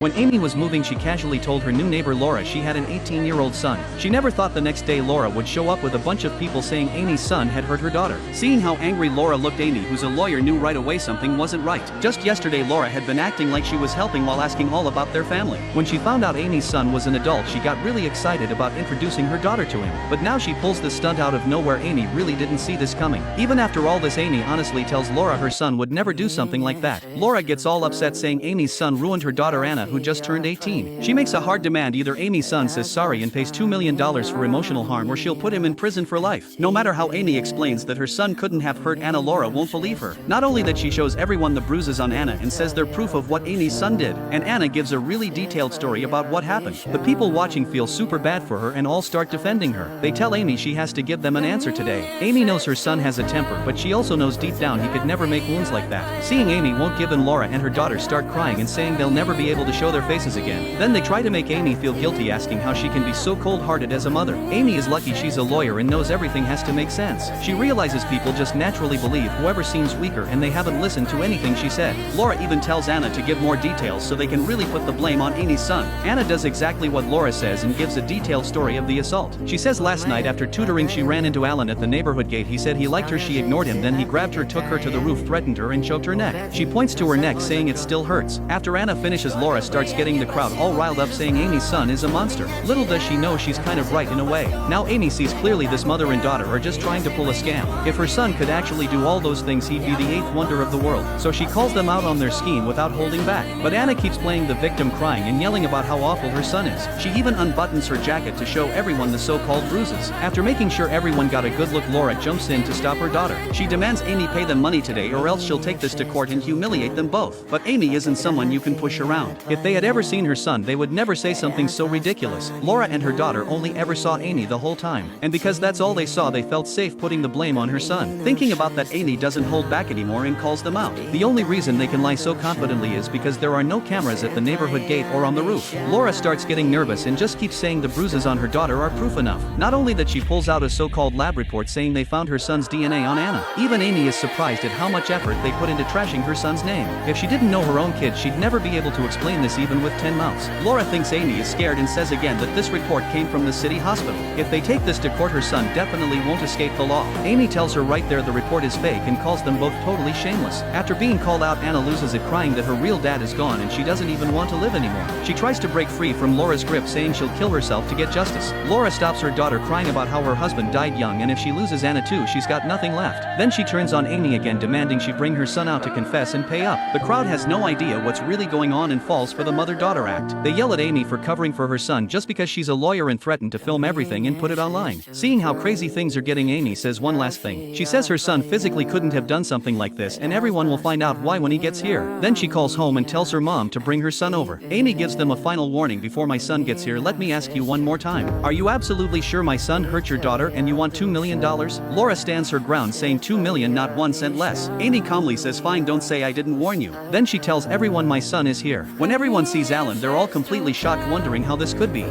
When Amy was moving, she casually told her new neighbor Laura she had an 18-year-old son. She never thought the next day Laura would show up with a bunch of people saying Amy's son had hurt her daughter. Seeing how angry Laura looked, Amy, who's a lawyer, knew right away something wasn't right. Just yesterday Laura had been acting like she was helping while asking all about their family. When she found out Amy's son was an adult, she got really excited about introducing her daughter to him. But now she pulls this stunt out of nowhere. Amy really didn't see this coming. Even after all this, Amy honestly tells Laura her son would never do something like that. Laura gets all upset, saying Amy's son ruined her daughter Anna, who just turned 18. She makes a hard demand: either Amy's son says sorry and pays $2 million for emotional harm, or she'll put him in prison for life. No matter how Amy explains that her son couldn't have hurt Anna, Laura won't believe her. Not only that, she shows everyone the bruises on Anna and says they're proof of what Amy's son did. And Anna gives a really detailed story about what happened. The people watching feel super bad for her and all start defending her. They tell Amy she has to give them an answer today. Amy knows her son has a temper, but she also knows deep down he could never make wounds like that. Seeing Amy won't give in, Laura and her daughter start crying and saying they'll never be able to show their faces again. Then they try to make Amy feel guilty, asking how she can be so cold-hearted as a mother. Amy is lucky she's a lawyer and knows everything has to make sense. She realizes people just naturally believe whoever seems weaker, and they haven't listened to anything she said. Laura even tells Anna to give more details so they can really put the blame on Amy's son. Anna does exactly what Laura says and gives a detailed story of the assault. She says last night after tutoring she ran into Alan at the neighborhood gate. He said he liked her, she ignored him, then he grabbed her, took her to the roof, threatened her and choked her neck. She points to her neck saying it still hurts. After Anna finishes, Laura starts getting the crowd all riled up, saying Amy's son is a monster. Little does she know she's kind of right in a way. Now Amy sees clearly this mother and daughter are just trying to pull a scam. If her son could actually do all those things, he'd be the eighth wonder of the world. So she calls them out on their scheme without holding back. But Anna keeps playing the victim, crying and yelling about how awful her son is. She even unbuttons her jacket to show everyone the so-called bruises. After making sure everyone got a good look, Laura jumps in to stop her daughter. She demands Amy pay them money today, or else she'll take this to court and humiliate them both. But Amy isn't someone you can push around. If they had ever seen her son, they would never say something so ridiculous. Laura and her daughter only ever saw Amy the whole time, and because that's all they saw, they felt safe putting the blame on her son. Thinking about that, Amy doesn't hold back anymore and calls them out. The only reason they can lie so confidently is because there are no cameras at the neighborhood gate or on the roof. Laura starts getting nervous and just keeps saying the bruises on her daughter are proof enough. Not only that, she pulls out a so-called lab report saying they found her son's DNA on Anna. Even Amy is surprised at how much effort they put into trashing her son's name. If she didn't know her own kid, she'd never be able to explain this even with 10 mouths. Laura thinks Amy is scared and says again that this report came from the city hospital. If they take this to court, her son definitely won't escape the law. Amy tells her right there the report is fake and calls them both totally shameless. After being called out, Anna loses it, crying that her real dad is gone and she doesn't even want to live anymore. She tries to break free from Laura's grip, saying she'll kill herself to get justice. Laura stops her daughter, crying about how her husband died young and if she loses Anna too, she's got nothing left. Then she turns on Amy again, demanding she bring her son out to confess and pay up. The crowd has no idea what's really going on and falls for the mother-daughter act. They yell at Amy for covering for her son just because she's a lawyer and threaten to film everything and put it online. Seeing how crazy things are getting, Amy says one last thing. She says her son physically couldn't have done something like this, and everyone will find out why when he gets here. Then she calls home and tells her mom to bring her son over. Amy gives them a final warning: before my son gets here, let me ask you one more time. Are you absolutely sure my son hurt your daughter and you want $2 million? Laura stands her ground, saying $2 million, not 1 cent less. Amy calmly says, fine, don't say I didn't warn you. Then she tells everyone my son is here. When everyone sees Alan, they're all completely shocked, wondering how this could be.